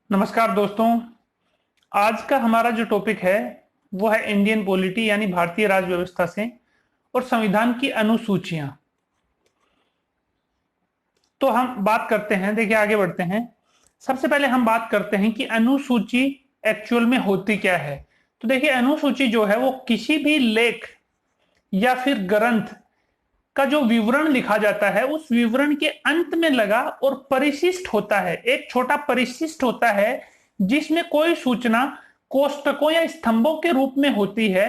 नमस्कार दोस्तों। आज का हमारा जो टॉपिक है वो है इंडियन पॉलिटी यानी भारतीय राज व्यवस्था से और संविधान की अनुसूचियां। तो हम बात करते हैं, देखिए आगे बढ़ते हैं। सबसे पहले हम बात करते हैं कि अनुसूची एक्चुअल में होती क्या है। तो देखिए अनुसूची जो है वो किसी भी लेख या फिर ग्रंथ का जो विवरण लिखा जाता है उस विवरण के अंत में लगा और परिशिष्ट होता है, एक छोटा परिशिष्ट होता है जिसमें कोई सूचना कोष्टकों या स्तंभों के रूप में होती है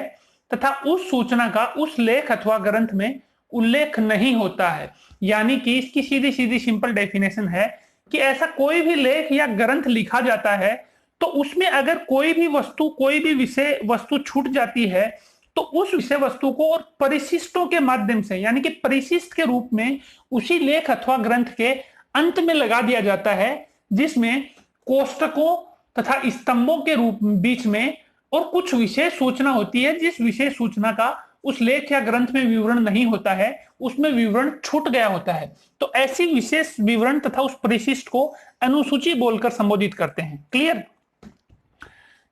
तथा उस सूचना का उस लेख अथवा ग्रंथ में उल्लेख नहीं होता है। यानी कि इसकी सीधी सीधी सिंपल डेफिनेशन है कि ऐसा कोई भी लेख या ग्रंथ लिखा जाता है तो उसमें अगर कोई भी वस्तु, कोई भी विषय वस्तु छूट जाती है तो उस विषय वस्तु को और परिशिष्टों के माध्यम से यानी कि परिशिष्ट के रूप में उसी लेख अथवा ग्रंथ के अंत में लगा दिया जाता है, जिसमें कोष्टकों तथा स्तंभों के रूप बीच में और कुछ विशेष सूचना होती है जिस विशेष सूचना का उस लेख या ग्रंथ में विवरण नहीं होता है, उसमें विवरण छूट गया होता है। तो ऐसी विशेष विवरण तथा उस परिशिष्ट को अनुसूची बोलकर संबोधित करते हैं। क्लियर?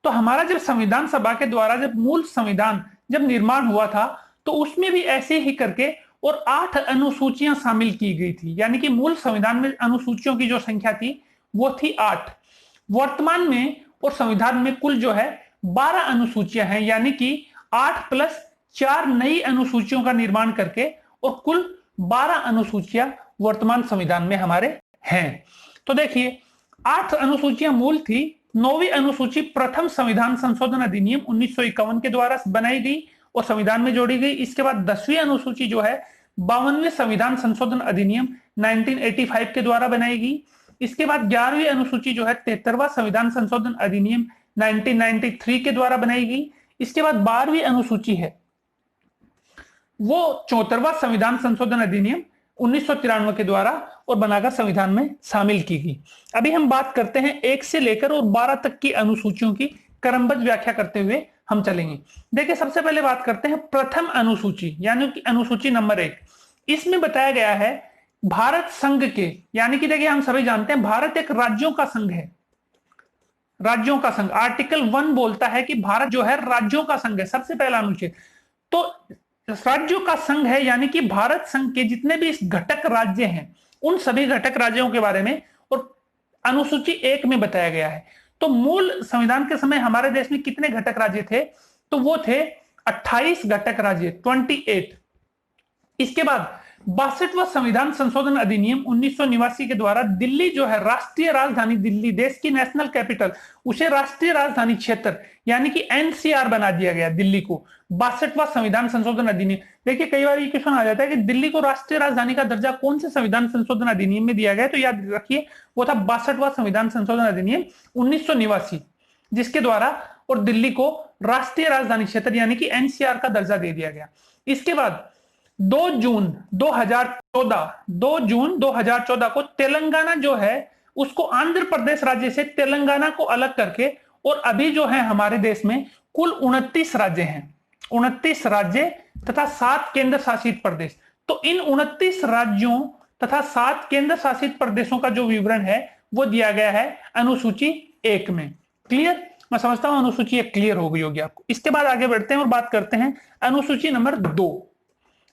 तो हमारा जब संविधान सभा के द्वारा जब मूल संविधान जब निर्माण हुआ था तो उसमें भी ऐसे ही करके और 8 अनुसूचियां शामिल की गई थी। यानी कि मूल संविधान में अनुसूचियों की जो संख्या थी वो थी 8। वर्तमान में और संविधान में कुल जो है 12 अनुसूचियां हैं, यानी कि 8 प्लस 4 नई अनुसूचियों का निर्माण करके और कुल 12 अनुसूचियां वर्तमान संविधान में हमारे हैं। तो देखिए 8 अनुसूचियां मूल थी। 9वीं अनुसूची प्रथम संविधान संशोधन अधिनियम 1951 के द्वारा बनाई गई और संविधान में जोड़ी गई। इसके बाद 10वीं अनुसूची जो है 52वें संविधान संशोधन अधिनियम 1985 के द्वारा बनाई गई। इसके बाद 11वीं अनुसूची जो है 73वां संविधान संशोधन अधिनियम 1993 के द्वारा बनाई गई। इसके बाद 12वीं अनुसूची है वो 74वां संविधान संशोधन अधिनियम 1993 के द्वारा और बनाकर संविधान में शामिल की गई। अभी हम बात करते हैं 1 से लेकर और 12 तक की अनुसूचियों की क्रमबद्ध व्याख्या करते हुए हम चलेंगे। देखिए सबसे पहले बात करते हैं प्रथम अनुसूची यानी कि अनुसूची नंबर 1। इसमें बताया गया है भारत संघ के, यानी कि देखिए हम सभी जानते हैं भारत एक राज्यों का संघ है। राज्यों का संघ आर्टिकल 1 बोलता है कि भारत जो है राज्यों का संघ है, सबसे पहला अनुच्छेद। तो राज्यों का संघ है यानी कि भारत संघ के जितने भी घटक राज्य हैं उन सभी घटक राज्यों के बारे में और अनुसूची 1 में बताया गया है। तो मूल संविधान के समय हमारे देश में कितने घटक राज्य थे? तो वो थे 28 घटक राज्य, 28। इसके बाद 62वां संविधान संशोधन अधिनियम 1989 के द्वारा दिल्ली जो है राष्ट्रीय राजधानी दिल्ली, देश की नेशनल कैपिटल, उसे राष्ट्रीय राजधानी क्षेत्र यानी कि एनसीआर बना दिया गया दिल्ली को। 62वां संविधान संशोधन अधिनियम। देखिए कई बार ये क्वेश्चन आ जाता है कि दिल्ली को राष्ट्रीय राजधानी का दर्जा कौन से संविधान संशोधन अधिनियम में दिया गया, तो याद रखिए वो था 62वां संविधान संशोधन अधिनियम 1989, जिसके द्वारा और दिल्ली को राष्ट्रीय राजधानी क्षेत्र यानी कि एनसीआर का दर्जा दे दिया गया। इसके बाद 2 जून 2014 को तेलंगाना जो है उसको आंध्र प्रदेश राज्य से तेलंगाना को अलग करके, और अभी जो है हमारे देश में कुल 29 राज्य हैं, 29 राज्य तथा 7 केंद्र शासित प्रदेश। तो इन 29 राज्यों तथा 7 केंद्र शासित प्रदेशों का जो विवरण है वो दिया गया है अनुसूची 1 में। क्लियर? मैं समझता हूं अनुसूची 1 क्लियर हो गई होगी आपको। इसके बाद आगे बढ़ते हैं और बात करते हैं अनुसूची नंबर 2,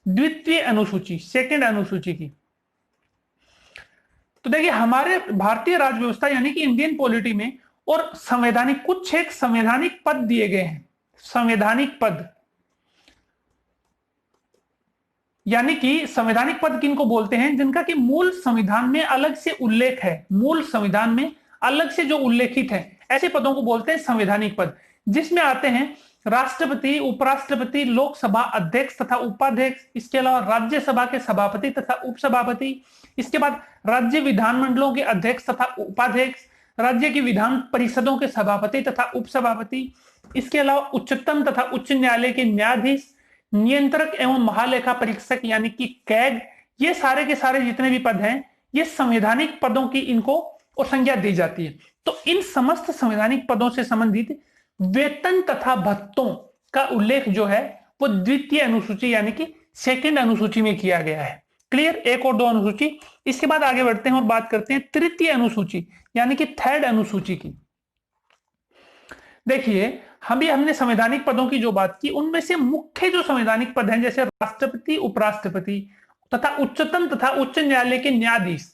द्वितीय अनुसूची, सेकंड अनुसूची की। तो देखिए हमारे भारतीय राज्य व्यवस्था यानी कि इंडियन पॉलिटी में और संवैधानिक कुछ एक संवैधानिक पद दिए गए हैं। संवैधानिक पद यानी कि संवैधानिक पद किनको बोलते हैं? जिनका कि मूल संविधान में अलग से उल्लेख है, मूल संविधान में अलग से जो उल्लेखित है ऐसे पदों को बोलते हैं संवैधानिक पद, जिसमें आते हैं राष्ट्रपति, उपराष्ट्रपति, लोकसभा अध्यक्ष तथा उपाध्यक्ष, इसके अलावा राज्यसभा के सभापति तथा उपसभापति, इसके बाद राज्य विधानमंडलों के अध्यक्ष तथा उपाध्यक्ष, राज्य की विधान परिषदों के सभापति तथा उपसभापति, इसके अलावा उच्चतम तथा उच्च न्यायालय के न्यायाधीश, नियंत्रक एवं महालेखा परीक्षक यानी कि कैग। ये सारे के सारे जितने भी पद हैं ये संवैधानिक पदों की इनको और संज्ञा दी जाती है। तो इन समस्त संवैधानिक पदों से संबंधित वेतन तथा भत्तों का उल्लेख जो है वो द्वितीय अनुसूची यानी कि सेकंड अनुसूची में किया गया है। क्लियर? 1 और 2 अनुसूची। इसके बाद आगे बढ़ते हैं और बात करते हैं तृतीय अनुसूची यानी कि थर्ड अनुसूची की। देखिए हमने संवैधानिक पदों की जो बात की, उनमें से मुख्य जो संवैधानिक पद हैं जैसे राष्ट्रपति, उपराष्ट्रपति तथा उच्चतम तथा उच्च न्यायालय के न्यायाधीश,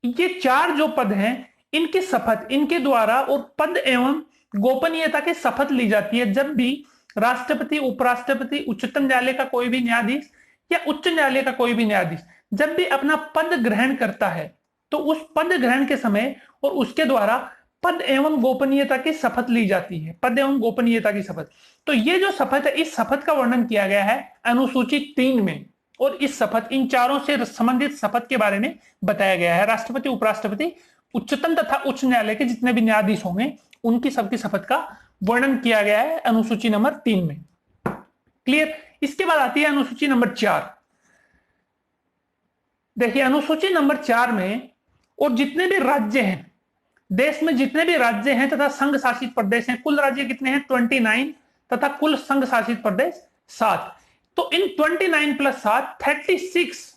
ये चार जो पद हैं इनकी शपथ इनके द्वारा और पद एवं गोपनीयता की शपथ ली जाती है जब भी राष्ट्रपति, उपराष्ट्रपति, उच्चतम न्यायालय का कोई भी न्यायाधीश या उच्च न्यायालय का कोई भी न्यायाधीश जब भी अपना पद ग्रहण करता है तो उस पद ग्रहण के समय और उसके द्वारा पद एवं गोपनीयता की शपथ ली जाती है। पद एवं गोपनीयता की शपथ, तो ये जो शपथ है इस शपथ का वर्णन किया गया है अनुसूची 3 में, और इस शपथ इन चारों से संबंधित शपथ के बारे में बताया गया है। राष्ट्रपति, उपराष्ट्रपति, उच्चतम तथा उच्च न्यायालय के जितने भी न्यायाधीश होंगे उनकी सबकी शपथ का वर्णन किया गया है अनुसूची नंबर 3 में। क्लियर। इसके बाद आती है अनुसूची नंबर 4। देखिए अनुसूची नंबर 4 में और जितने भी राज्य हैं देश में, जितने भी राज्य हैं तथा संघ शासित प्रदेश हैं, कुल राज्य कितने हैं 29 तथा कुल संघ शासित प्रदेश 7। तो इन 29 प्लस 7 36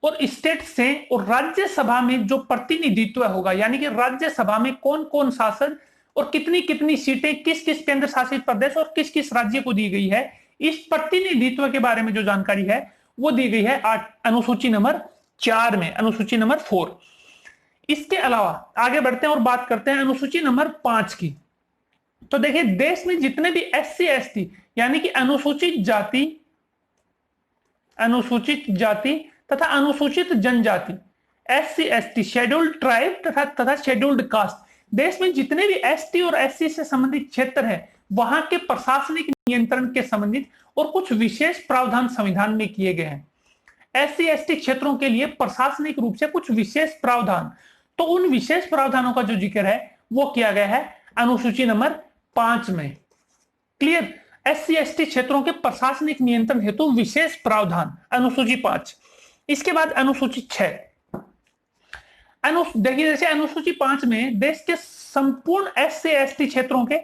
और स्टेट से और राज्यसभा में जो प्रतिनिधित्व होगा, यानी कि राज्यसभा में कौन कौन सांसद और कितनी कितनी सीटें किस किस केंद्र शासित प्रदेश और किस किस राज्य को दी गई है, इस प्रतिनिधित्व के बारे में जो जानकारी है वो दी गई है अनुसूची नंबर 4 में, अनुसूची नंबर 4। इसके अलावा आगे बढ़ते हैं और बात करते हैं अनुसूची नंबर 5 की। तो देखिए देश में जितने भी SC ST यानी कि अनुसूचित जाति तथा अनुसूचित जनजाति, SC ST, शेड्यूल्ड ट्राइब तथा शेड्यूल्ड कास्ट, देश में जितने भी ST और SC से संबंधित क्षेत्र है वहां के प्रशासनिक नियंत्रण के संबंधित और कुछ विशेष प्रावधान संविधान में किए गए हैं। SC ST क्षेत्रों के लिए प्रशासनिक रूप से कुछ विशेष प्रावधान, तो उन विशेष प्रावधानों का जो जिक्र है वो किया गया है अनुसूची नंबर 5 में। क्लियर। SC ST क्षेत्रों के प्रशासनिक नियंत्रण हेतु विशेष प्रावधान, अनुसूची 5। इसके बाद अनुसूची 6। देखिए जैसे अनुसूची 5 में देश के संपूर्ण SC ST क्षेत्रों के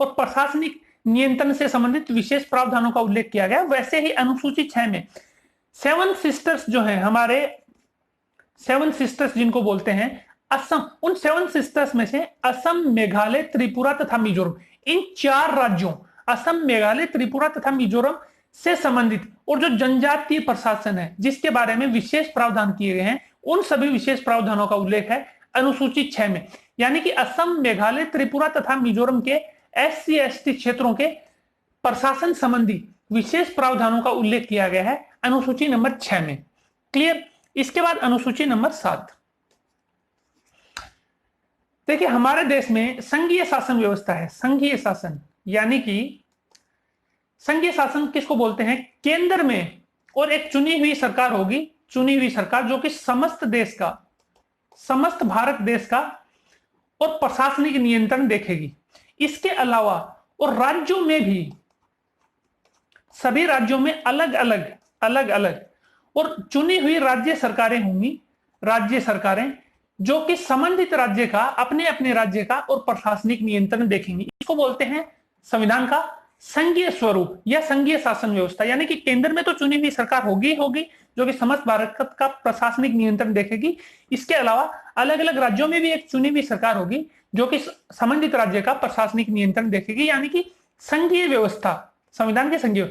और प्रशासनिक नियंत्रण से संबंधित विशेष प्रावधानों का उल्लेख किया गया, वैसे ही अनुसूची 6 में 7 सिस्टर्स जो हैं हमारे, 7 सिस्टर्स जिनको बोलते हैं असम, उन 7 सिस्टर्स में से असम, मेघालय, त्रिपुरा तथा मिजोरम, इन 4 राज्यों असम, मेघालय, त्रिपुरा तथा मिजोरम से संबंधित और जो जनजातीय प्रशासन है जिसके बारे में विशेष प्रावधान किए गए हैं, उन सभी विशेष प्रावधानों का उल्लेख है अनुसूची 6 में। यानी कि असम, मेघालय, त्रिपुरा तथा मिजोरम के SC ST क्षेत्रों के प्रशासन संबंधी विशेष प्रावधानों का उल्लेख किया गया है अनुसूची नंबर 6 में। क्लियर। इसके बाद अनुसूची नंबर 7। देखिए हमारे देश में संघीय शासन व्यवस्था है। संघीय शासन यानी कि संघीय शासन किसको बोलते हैं, केंद्र में और एक चुनी हुई सरकार होगी, चुनी हुई सरकार जो कि समस्त देश का, समस्त भारत देश का और प्रशासनिक नियंत्रण देखेगी। इसके अलावा और राज्यों में भी, सभी राज्यों में अलग अलग और चुनी हुई राज्य सरकारें होंगी, राज्य सरकारें जो कि संबंधित राज्य का, अपने अपने राज्य का और प्रशासनिक नियंत्रण देखेंगी। इसको बोलते हैं संविधान का संघीय स्वरूप या संघीय शासन व्यवस्था। यानी कि केंद्र में तो चुनी हुई सरकार होगी जो कि समस्त भारत का प्रशासनिक नियंत्रण देखेगी। इसके अलावा अलग अलग राज्यों में भी एक चुनी हुई सरकार होगी जो कि संबंधित राज्य का प्रशासनिक नियंत्रण देखेगी, यानी कि संघीय व्यवस्था, संविधान के संघीय।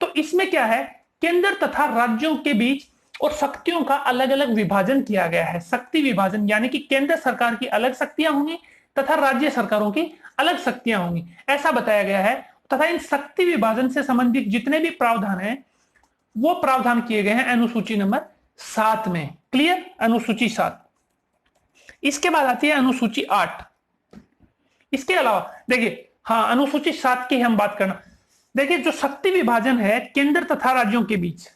तो इसमें क्या है, केंद्र तथा राज्यों के बीच और शक्तियों का अलग अलग विभाजन किया गया है। शक्ति विभाजन यानी कि केंद्र सरकार की अलग शक्तियां होंगी तथा राज्य सरकारों की अलग शक्तियां होंगी, ऐसा बताया गया है। तथा इन शक्ति विभाजन से संबंधित जितने भी प्रावधान हैं वो प्रावधान किए गए हैं अनुसूची नंबर 7 में। क्लियर। अनुसूची 7। इसके बाद आती है अनुसूची 8। इसके अलावा देखिए, हाँ अनुसूची 7 की हम बात करना। देखिए जो शक्ति विभाजन है केंद्र तथा राज्यों के बीच,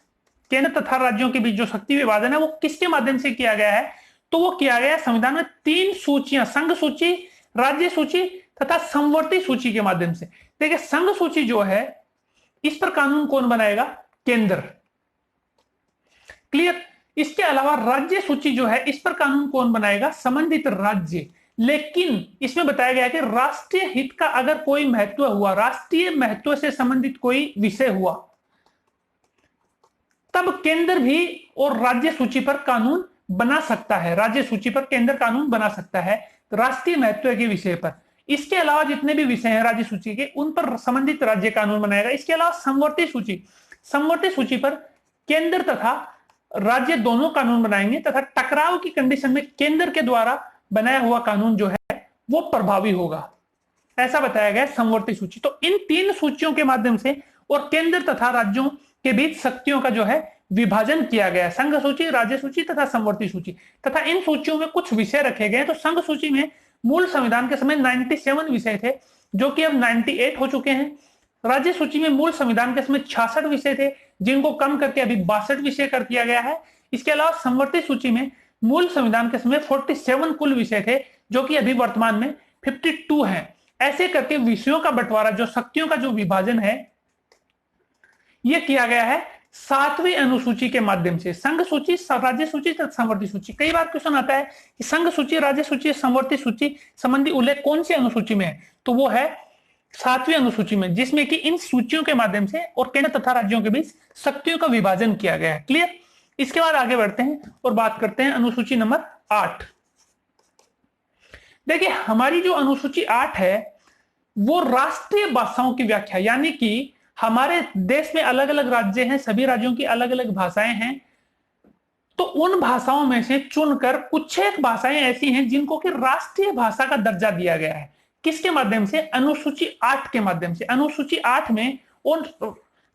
केंद्र तथा राज्यों के बीच जो शक्ति विभाजन है वो किसके माध्यम से किया गया है, तो वो किया गया है संविधान में 3 सूचियां, संघ सूची, राज्य सूची तथा समवर्ती सूची के माध्यम से। देखिए संघ सूची जो है इस पर कानून कौन बनाएगा, केंद्र। क्लियर। इसके अलावा राज्य सूची जो है इस पर कानून कौन बनाएगा, संबंधित राज्य। लेकिन इसमें बताया गया है कि राष्ट्रीय हित का अगर कोई महत्व हुआ, राष्ट्रीय महत्व से संबंधित कोई विषय हुआ, तब केंद्र भी और राज्य सूची पर कानून बना सकता है। राज्य सूची पर केंद्र कानून बना सकता है राष्ट्रीय महत्व के विषय पर। इसके अलावा जितने भी विषय हैं राज्य सूची के, उन पर संबंधित राज्य कानून बनाएगा। इसके अलावा समवर्ती सूची, समवर्ती सूची पर केंद्र तथा राज्य दोनों कानून बनाएंगे तथा टकराव की कंडीशन में केंद्र के द्वारा बनाया हुआ कानून जो है वो प्रभावी होगा, ऐसा बताया गया समवर्ती सूची। तो इन तीन सूचियों के माध्यम से और केंद्र तथा राज्यों के बीच शक्तियों का जो है विभाजन किया गया, संघ सूची, राज्य सूची तथा समवर्ती सूची। तथा इन सूचियों में कुछ विषय रखे गए। तो संघ सूची में मूल संविधान के समय 97 विषय थे, जो कि अब 98 हो चुके हैं। राज्य सूची में मूल संविधान के समय 66 विषय थे, जिनको कम करके अभी 62 विषय कर दिया गया है। इसके अलावा समवर्ती सूची में मूल संविधान के समय 47 कुल विषय थे, जो कि अभी वर्तमान में 52 हैं। ऐसे करके विषयों का बंटवारा, जो शक्तियों का जो विभाजन है, यह किया गया है 7वीं अनुसूची के माध्यम से। संघ सूची, राज्य सूची तथा समवर्ती सूची। कई बार क्वेश्चन आता है कि संघ सूची, राज्य सूची, समवर्ती सूची संबंधी उल्लेख कौन सी अनुसूची में है, तो वो है 7वीं अनुसूची में, जिसमें कि इन सूचियों के माध्यम से और केंद्र तथा राज्यों के बीच शक्तियों का विभाजन किया गया है। क्लियर। इसके बाद आगे बढ़ते हैं और बात करते हैं अनुसूची नंबर 8। देखिए, हमारी जो अनुसूची 8 है वो राष्ट्रीय भाषाओं की व्याख्या, यानी कि हमारे देश में अलग अलग राज्य हैं, सभी राज्यों की अलग अलग भाषाएं हैं, तो उन भाषाओं में से चुनकर कुछ एक भाषाएं ऐसी हैं जिनको कि राष्ट्रीय भाषा का दर्जा दिया गया है। किसके माध्यम से? अनुसूची 8 के माध्यम से। अनुसूची 8 में उन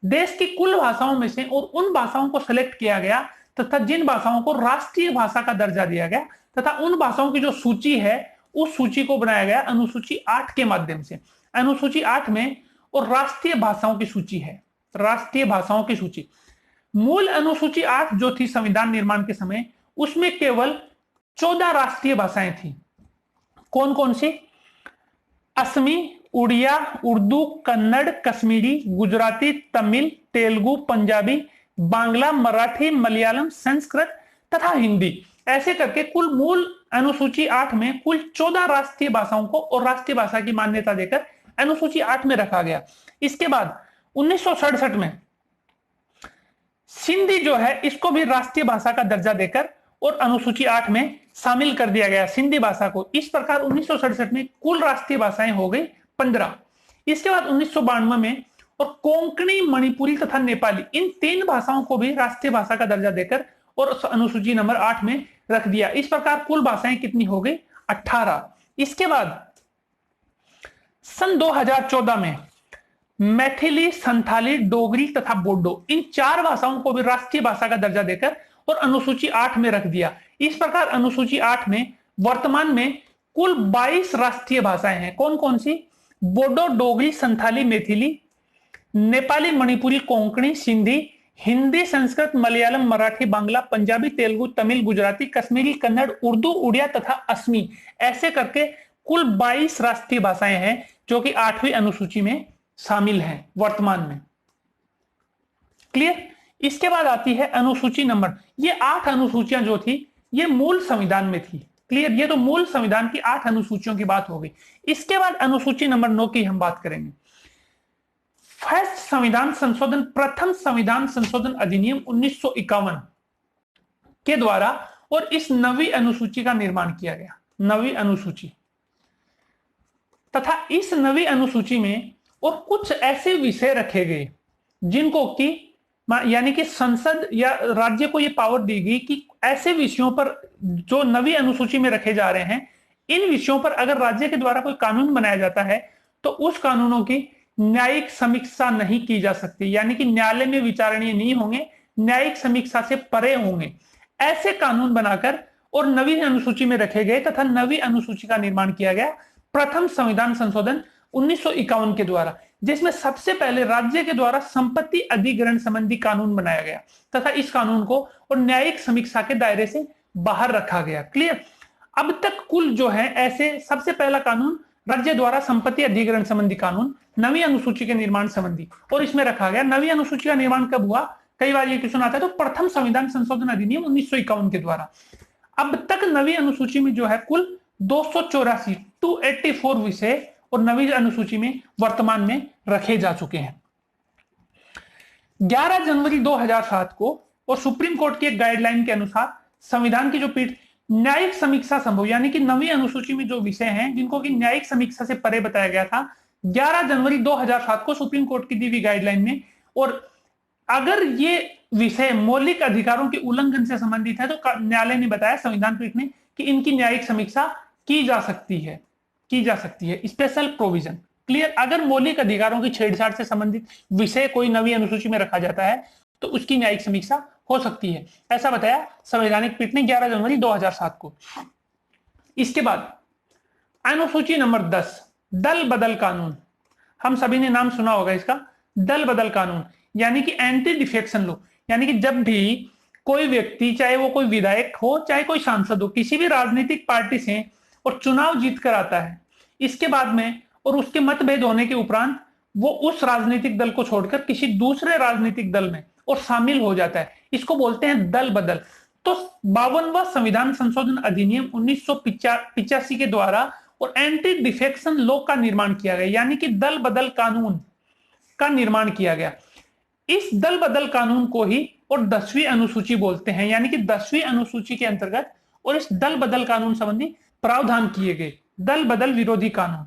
देश की कुल भाषाओं में से और उन भाषाओं को सेलेक्ट किया गया तथा जिन भाषाओं को राष्ट्रीय भाषा का दर्जा दिया गया, तथा उन भाषाओं की जो सूची है उस सूची को बनाया गया अनुसूची 8 के माध्यम से। अनुसूची 8 में और राष्ट्रीय भाषाओं की सूची है, राष्ट्रीय भाषाओं की सूची। मूल अनुसूची 8 जो थी संविधान निर्माण के समय, उसमें केवल 14 राष्ट्रीय भाषाएं थी। कौन कौन सी? असमी, उड़िया, उर्दू, कन्नड़, कश्मीरी, गुजराती, तमिल, तेलुगु, पंजाबी, बांग्ला, मराठी, मलयालम, संस्कृत तथा हिंदी। ऐसे करके कुल मूल अनुसूची 8 में कुल 14 राष्ट्रीय भाषाओं को और राष्ट्रीय भाषा की मान्यता देकर अनुसूची 8 में रखा गया। इसके बाद 1967 में सिंधी जो है इसको भी राष्ट्रीय भाषा का दर्जा देकर और अनुसूची 8 में शामिल कर दिया गया, सिंधी भाषा को। इस प्रकार 1967 में कुल राष्ट्रीय भाषाएं हो गई 15। इसके बाद 1992 में और कोंकणी, मणिपुरी तथा नेपाली, इन 3 भाषाओं को भी राष्ट्रीय भाषा का दर्जा देकर और अनुसूची नंबर 8 में रख दिया। इस प्रकार कुल भाषाएं कितनी हो गई? 18। इसके बाद सन 2014 में मैथिली, संथाली, डोगरी तथा बोडो, इन 4 भाषाओं को भी राष्ट्रीय भाषा का दर्जा देकर और अनुसूची 8 में रख दिया। इस प्रकार अनुसूची 8 में वर्तमान में कुल 22 राष्ट्रीय भाषाएं हैं। कौन कौन सी? बोडो, डोगरी, संथाली, मैथिली, नेपाली, मणिपुरी, कोंकणी, सिंधी, हिंदी, संस्कृत, मलयालम, मराठी, बांग्ला, पंजाबी, तेलुगु, तमिल, गुजराती, कश्मीरी, कन्नड़, उर्दू, उड़िया तथा असमी। ऐसे करके कुल 22 राष्ट्रीय भाषाएं हैं जो कि 8वीं अनुसूची में शामिल हैं वर्तमान में। क्लियर। इसके बाद आती है अनुसूची नंबर, ये 8 अनुसूचियां जो थी ये मूल संविधान में थी। क्लियर। ये तो मूल संविधान की 8 अनुसूचियों की बात हो गई। इसके बाद अनुसूची नंबर 9 की हम बात करेंगे। फर्स्ट संविधान संशोधन, प्रथम संविधान संशोधन अधिनियम 1951 के द्वारा और इस 9वीं अनुसूची का निर्माण किया गया। 9वीं अनुसूची तथा इस 9वीं अनुसूची में और कुछ ऐसे विषय रखे गए जिनको कि यानी कि संसद या राज्य को यह पावर दी गई कि ऐसे विषयों पर जो 9वीं अनुसूची में रखे जा रहे हैं, इन विषयों पर अगर राज्य के द्वारा कोई कानून बनाया जाता है तो उस कानूनों की न्यायिक समीक्षा नहीं की जा सकती, यानी कि न्यायालय में विचारणीय नहीं होंगे, न्यायिक समीक्षा से परे होंगे। ऐसे कानून बनाकर और 9वीं अनुसूची में रखे गए तथा 9वीं अनुसूची का निर्माण किया गया प्रथम संविधान संशोधन 1951 के द्वारा, जिसमें सबसे पहले राज्य के द्वारा संपत्ति अधिग्रहण संबंधी कानून बनाया गया तथा इस कानून को और न्यायिक समीक्षा के दायरे से बाहर रखा गया। क्लियर। अब तक कुल जो है ऐसे सबसे पहला कानून राज्य द्वारा संपत्ति अधिग्रहण संबंधी कानून 9वीं अनुसूची के निर्माण संबंधी, और इसमें रखा गया। 9वीं अनुसूची का निर्माण कब हुआ? कई बार ये क्वेश्चन आता है, तो प्रथम संविधान संशोधन अधिनियम 1951 के द्वारा। अब तक 9वीं अनुसूची में जो है कुल 284 विषय और 9वीं अनुसूची में वर्तमान में रखे जा चुके हैं। 11 जनवरी 2007 को और सुप्रीम कोर्ट की एक गाइडलाइन के अनुसार संविधान की जो पीठ न्यायिक समीक्षा संभव, यानी कि नवी अनुसूची में जो विषय हैं जिनको कि न्यायिक समीक्षा से परे बताया गया था 11 जनवरी 2007 को सुप्रीम कोर्ट की दी हुई गाइडलाइन में, और अगर ये विषय मौलिक अधिकारों के उल्लंघन से संबंधित है तो न्यायालय ने बताया, संविधान पीठ ने, कि इनकी न्यायिक समीक्षा की जा सकती है। Special provision, clear. अगर मौलिक अधिकारों की छेड़छाड़ से संबंधित विषय कोई नवी अनुसूची में रखा जाता है तो उसकी न्यायिक समीक्षा हो सकती है, ऐसा बताया संवैधानिक पीठ ने 11 जनवरी 2007 को। इसके बाद अनुसूची नंबर 10, दल बदल कानून। हम सभी ने नाम सुना होगा इसका, दल बदल कानून, यानी कि एंटी डिफेक्शन लॉ। यानी कि जब भी कोई व्यक्ति, चाहे वो कोई विधायक हो चाहे कोई सांसद हो, किसी भी राजनीतिक पार्टी से और चुनाव जीत कर आता है, इसके बाद में और उसके मतभेद होने के उपरांत वो उस राजनीतिक दल को छोड़कर किसी दूसरे राजनीतिक दल में और शामिल हो जाता है, इसको बोलते हैं दल बदल। तो 52वां संविधान संशोधन अधिनियम 1985 के द्वारा और एंटी डिफेक्शन लॉ का निर्माण किया गया, यानी कि दल बदल कानून का निर्माण किया गया। इस दल बदल कानून को ही और 10वीं अनुसूची बोलते हैं, यानी कि 10वीं अनुसूची के अंतर्गत और इस दल बदल कानून संबंधी प्रावधान किए गए। दल बदल विरोधी कानून,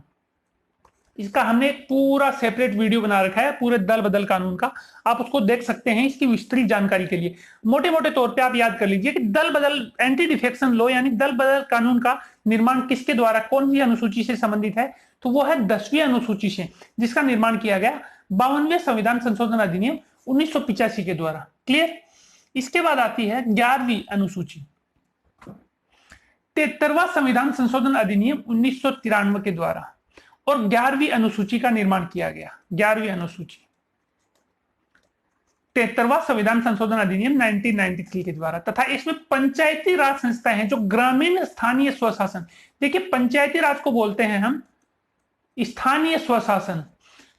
इसका हमने एक पूरा सेपरेट वीडियो बना रखा है पूरे दल बदल कानून का, आप उसको देख सकते हैं इसकी विस्तृत जानकारी के लिए। मोटे मोटे तौर पे आप याद कर लीजिए कि दल बदल एंटी डिफेक्शन लॉ यानी दल बदल कानून का निर्माण किसके द्वारा, कौन सी अनुसूची से संबंधित है, तो वो है 10वीं अनुसूची से, जिसका निर्माण किया गया 52वें संविधान संशोधन अधिनियम 1985 के द्वारा। क्लियर। इसके बाद आती है 11वीं अनुसूची, 73वां संविधान संशोधन अधिनियम 1993 के द्वारा, और 11वीं अनुसूची का निर्माण किया गया। 11वीं अनुसूची 73वां संविधान संशोधन अधिनियम 1993 के द्वारा, तथा इसमें पंचायती राज संस्थाएं हैं जो ग्रामीण स्थानीय स्वशासन। देखिए पंचायती राज को बोलते हैं हम स्थानीय स्वशासन,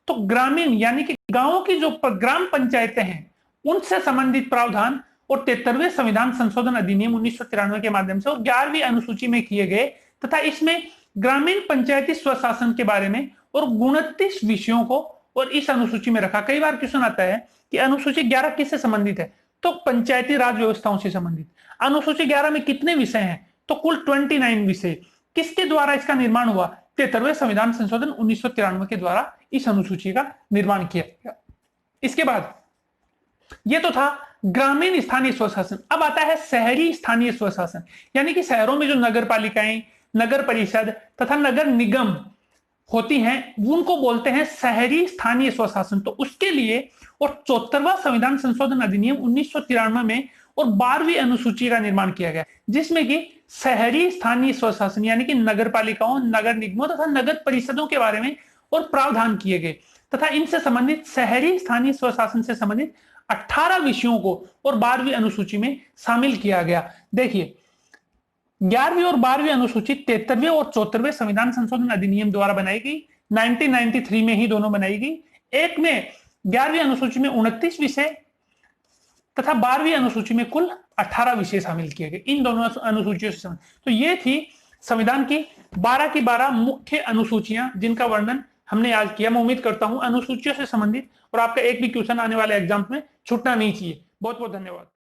तो ग्रामीण यानी कि गांवों की जो ग्राम पंचायतें हैं उनसे संबंधित प्रावधान और 73वें संविधान संशोधन अधिनियम 1993 के माध्यम से और 11वीं अनुसूची में किए गए, तथा इसमें ग्रामीण पंचायती स्वशासन के बारे में और 29 विषयों को और इस अनुसूची में रखा। कई बार क्वेश्चन आता है कि अनुसूची 11 किससे संबंधित है, तो पंचायती राज व्यवस्थाओं से संबंधित। अनुसूची 11 में कितने विषय हैं, तो कुल 29 विषय। किसके द्वारा इसका निर्माण हुआ, 73वें संविधान संशोधन 1993 के द्वारा इस अनुसूची का निर्माण किया गया। इसके बाद ये तो था ग्रामीण स्थानीय स्वशासन। अब आता है शहरी स्थानीय स्वशासन, यानी कि शहरों में जो नगर पालिकाएं, नगर परिषद तथा नगर निगम होती हैं उनको बोलते हैं शहरी स्थानीय स्वशासन। तो उसके लिए और 74वां संविधान संशोधन अधिनियम 1993 में और 12वीं अनुसूची का निर्माण किया गया, जिसमें कि शहरी स्थानीय स्वशासन यानी कि नगर पालिकाओं, नगर निगमों तथा नगर परिषदों के बारे में और प्रावधान किए गए, तथा इनसे संबंधित शहरी स्थानीय स्वशासन से संबंधित 18 विषयों को और 12वीं अनुसूची में शामिल किया गया। देखिए 11वीं और 12वीं अनुसूची 73वें और 74वें संविधान संशोधन अधिनियम द्वारा बनाई गई, 1993 में ही दोनों बनाई गई। एक में 11वीं अनुसूची में 29 विषय तथा 12वीं अनुसूची में कुल 18 विषय शामिल किए गए इन दोनों अनुसूचियों से। तो ये थी संविधान की 12 की 12 मुख्य अनुसूचियां जिनका वर्णन हमने आज किया। मैं उम्मीद करता हूं अनुसूचियों से संबंधित और आपका एक भी क्वेश्चन आने वाले एग्जाम में छूटना नहीं चाहिए। बहुत बहुत धन्यवाद।